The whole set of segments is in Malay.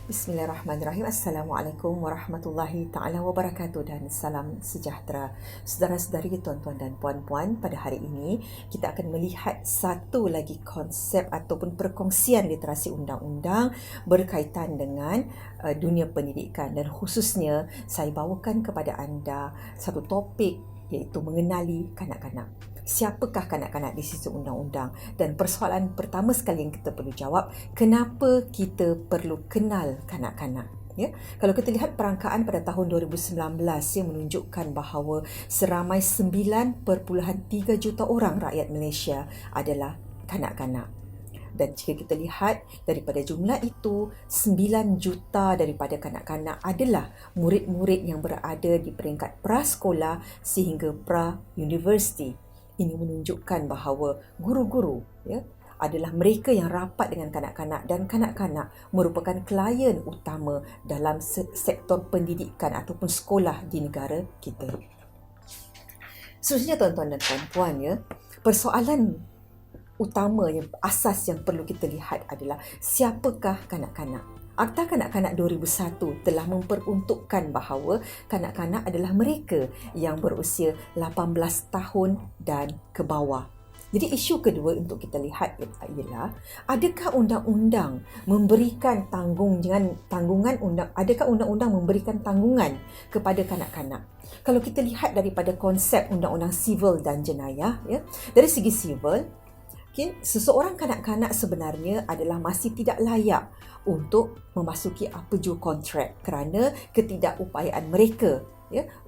Bismillahirrahmanirrahim. Assalamualaikum warahmatullahi ta'ala wabarakatuh dan salam sejahtera. Saudara-saudari, tuan-tuan dan puan-puan, pada hari ini kita akan melihat satu lagi konsep ataupun perkongsian literasi undang-undang berkaitan dengan dunia pendidikan, dan khususnya saya bawakan kepada anda satu topik iaitu mengenali kanak-kanak. Siapakah kanak-kanak di sisi undang-undang? Dan persoalan pertama sekali yang kita perlu jawab, kenapa kita perlu kenal kanak-kanak? Ya, kalau kita lihat perangkaan pada tahun 2019 yang menunjukkan bahawa seramai 9.3 juta orang rakyat Malaysia adalah kanak-kanak. Dan jika kita lihat daripada jumlah itu, 9 juta daripada kanak-kanak adalah murid-murid yang berada di peringkat prasekolah sehingga pra-universiti. Ini menunjukkan bahawa guru-guru adalah mereka yang rapat dengan kanak-kanak, dan kanak-kanak merupakan klien utama dalam sektor pendidikan ataupun sekolah di negara kita. Seterusnya, tuan-tuan dan puan-puan, persoalan utama yang asas yang perlu kita lihat adalah siapakah kanak-kanak. Akta Kanak-Kanak 2001 telah memperuntukkan bahawa kanak-kanak adalah mereka yang berusia 18 tahun dan ke bawah. Jadi isu kedua untuk kita lihat ialah, adakah undang-undang memberikan adakah undang-undang memberikan tanggungan kepada kanak-kanak? Kalau kita lihat daripada konsep undang-undang sivil dan jenayah, dari segi sivil, seseorang kanak-kanak sebenarnya adalah masih tidak layak untuk memasuki apa jua kontrak kerana ketidakupayaan mereka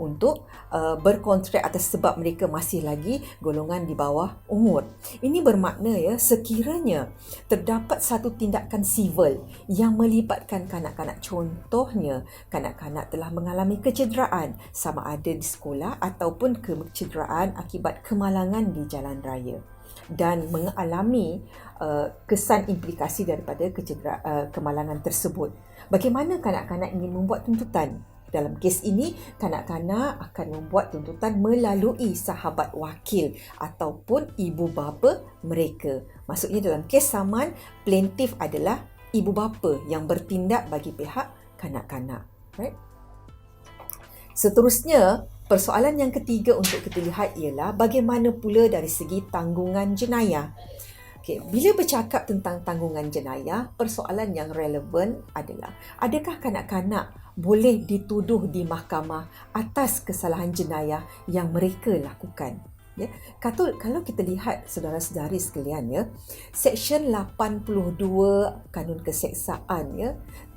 untuk berkontrak atas sebab mereka masih lagi golongan di bawah umur. Ini bermakna sekiranya terdapat satu tindakan sivil yang melibatkan kanak-kanak, contohnya kanak-kanak telah mengalami kecederaan sama ada di sekolah ataupun kecederaan akibat kemalangan di jalan raya dan mengalami kesan implikasi daripada kemalangan tersebut, bagaimana kanak-kanak ingin membuat tuntutan? Dalam kes ini, kanak-kanak akan membuat tuntutan melalui sahabat wakil ataupun ibu bapa mereka. Maksudnya dalam kes saman, plaintiff adalah ibu bapa yang bertindak bagi pihak kanak-kanak. Right? Seterusnya, persoalan yang ketiga untuk kita lihat ialah bagaimana pula dari segi tanggungan jenayah. Bila bercakap tentang tanggungan jenayah, persoalan yang relevan adalah, adakah kanak-kanak boleh dituduh di mahkamah atas kesalahan jenayah yang mereka lakukan? Kalau kita lihat saudara-saudari sekalian, Seksyen 82 Kanun Keseksaan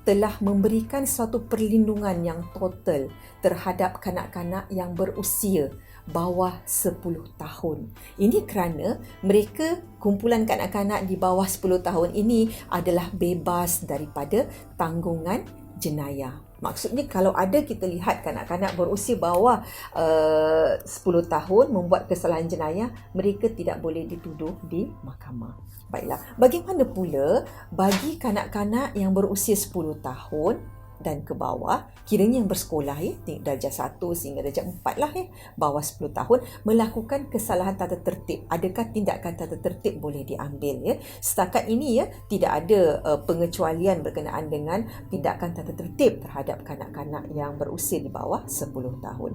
telah memberikan suatu perlindungan yang total terhadap kanak-kanak yang berusia bawah 10 tahun. Ini kerana mereka, kumpulan kanak-kanak di bawah 10 tahun ini adalah bebas daripada tanggungan jenayah. Maksudnya kalau ada kita lihat kanak-kanak berusia bawah 10 tahun membuat kesalahan jenayah, mereka tidak boleh dituduh di mahkamah. Baiklah, bagaimana pula bagi kanak-kanak yang berusia 10 tahun dan ke bawah, kiranya yang bersekolah darjah 1 sehingga darjah 4 lah bawah 10 tahun, melakukan kesalahan tata tertib? Adakah tindakan tata tertib boleh diambil? Setakat ini tidak ada pengecualian berkenaan dengan tindakan tata tertib terhadap kanak-kanak yang berusia di bawah 10 tahun.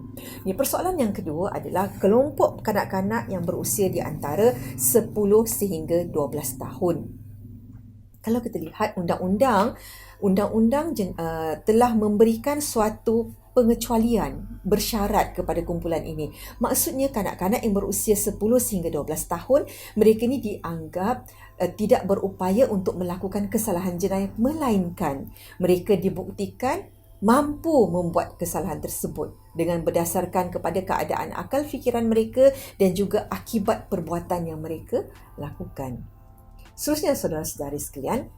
Persoalan yang kedua adalah kelompok kanak-kanak yang berusia di antara 10 sehingga 12 tahun. Kalau kita lihat undang-undang telah memberikan suatu pengecualian bersyarat kepada kumpulan ini. Maksudnya kanak-kanak yang berusia 10 sehingga 12 tahun, mereka ni dianggap tidak berupaya untuk melakukan kesalahan jenayah, melainkan mereka dibuktikan mampu membuat kesalahan tersebut dengan berdasarkan kepada keadaan akal fikiran mereka dan juga akibat perbuatan yang mereka lakukan. Seterusnya, saudara-saudari sekalian,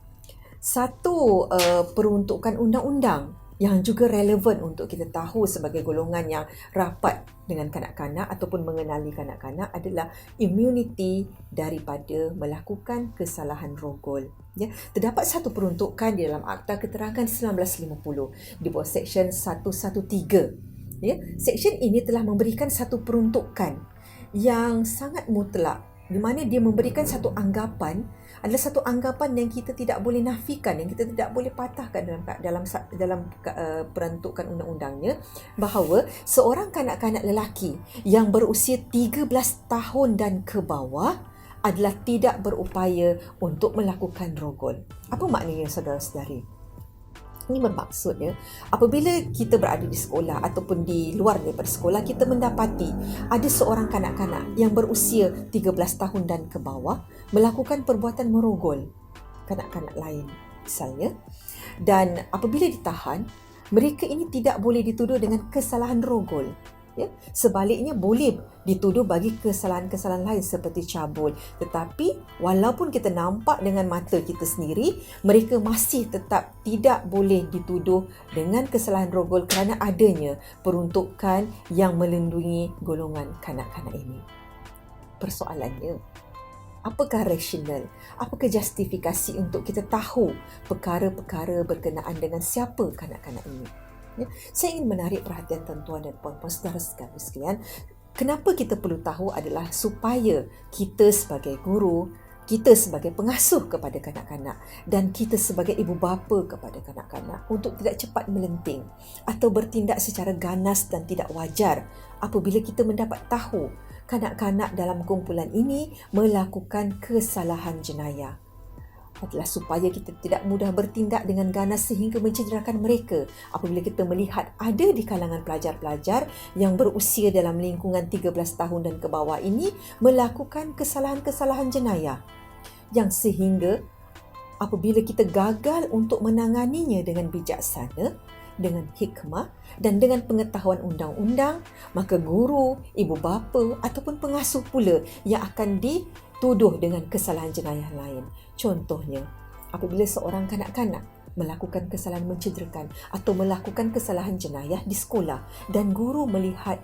satu peruntukan undang-undang yang juga relevan untuk kita tahu sebagai golongan yang rapat dengan kanak-kanak ataupun mengenali kanak-kanak adalah immunity daripada melakukan kesalahan rogol. Terdapat satu peruntukan di dalam Akta Keterangan 1950 di bawah Seksyen 113. Seksyen ini telah memberikan satu peruntukan yang sangat mutlak di mana dia memberikan satu anggapan, adalah satu anggapan yang kita tidak boleh nafikan, yang kita tidak boleh patahkan dalam peruntukan undang-undangnya, bahawa seorang kanak-kanak lelaki yang berusia 13 tahun dan ke bawah adalah tidak berupaya untuk melakukan rogol. Apa maknanya, saudara-saudari? Ini bermaksudnya, apabila kita berada di sekolah ataupun di luar daripada sekolah, kita mendapati ada seorang kanak-kanak yang berusia 13 tahun dan ke bawah melakukan perbuatan merogol kanak-kanak lain misalnya, dan apabila ditahan, mereka ini tidak boleh dituduh dengan kesalahan rogol. Ya, sebaliknya boleh dituduh bagi kesalahan-kesalahan lain seperti cabul. Tetapi walaupun kita nampak dengan mata kita sendiri, mereka masih tetap tidak boleh dituduh dengan kesalahan rogol kerana adanya peruntukan yang melindungi golongan kanak-kanak ini. Persoalannya, apakah rasional? Apakah justifikasi untuk kita tahu perkara-perkara berkenaan dengan siapa kanak-kanak ini? Ya, saya ingin menarik perhatian tuan-tuan dan puan-puan saudara sekalian. Kenapa kita perlu tahu adalah supaya kita sebagai guru, kita sebagai pengasuh kepada kanak-kanak dan kita sebagai ibu bapa kepada kanak-kanak untuk tidak cepat melenting atau bertindak secara ganas dan tidak wajar apabila kita mendapat tahu kanak-kanak dalam kumpulan ini melakukan kesalahan jenayah. Adalah supaya kita tidak mudah bertindak dengan ganas sehingga mencederakan mereka apabila kita melihat ada di kalangan pelajar-pelajar yang berusia dalam lingkungan 13 tahun dan ke bawah ini melakukan kesalahan-kesalahan jenayah yang sehingga apabila kita gagal untuk menanganinya dengan bijaksana, dengan hikmah dan dengan pengetahuan undang-undang, maka guru, ibu bapa ataupun pengasuh pula yang akan dituduh dengan kesalahan jenayah lain. Contohnya, apabila seorang kanak-kanak melakukan kesalahan mencederakan atau melakukan kesalahan jenayah di sekolah dan guru melihat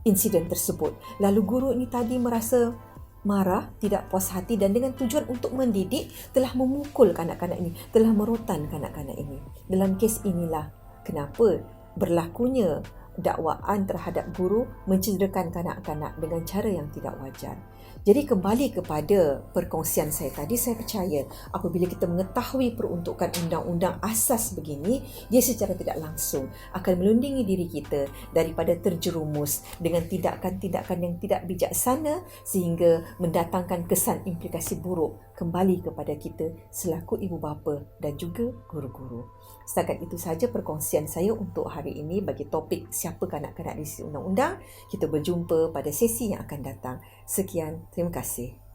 insiden tersebut, lalu guru ini tadi merasa marah, tidak puas hati dan dengan tujuan untuk mendidik telah memukul kanak-kanak ini, telah merotan kanak-kanak ini. Dalam kes inilah kenapa berlakunya dakwaan terhadap guru mencederakan kanak-kanak dengan cara yang tidak wajar. Jadi kembali kepada perkongsian saya tadi, saya percaya apabila kita mengetahui peruntukan undang-undang asas begini, dia secara tidak langsung akan melindungi diri kita daripada terjerumus dengan tindakan-tindakan yang tidak bijaksana sehingga mendatangkan kesan implikasi buruk kembali kepada kita selaku ibu bapa dan juga guru-guru. Setakat itu sahaja perkongsian saya untuk hari ini bagi topik siapa kanak-kanak di sisi undang-undang. Kita berjumpa pada sesi yang akan datang. Sekian, terima kasih.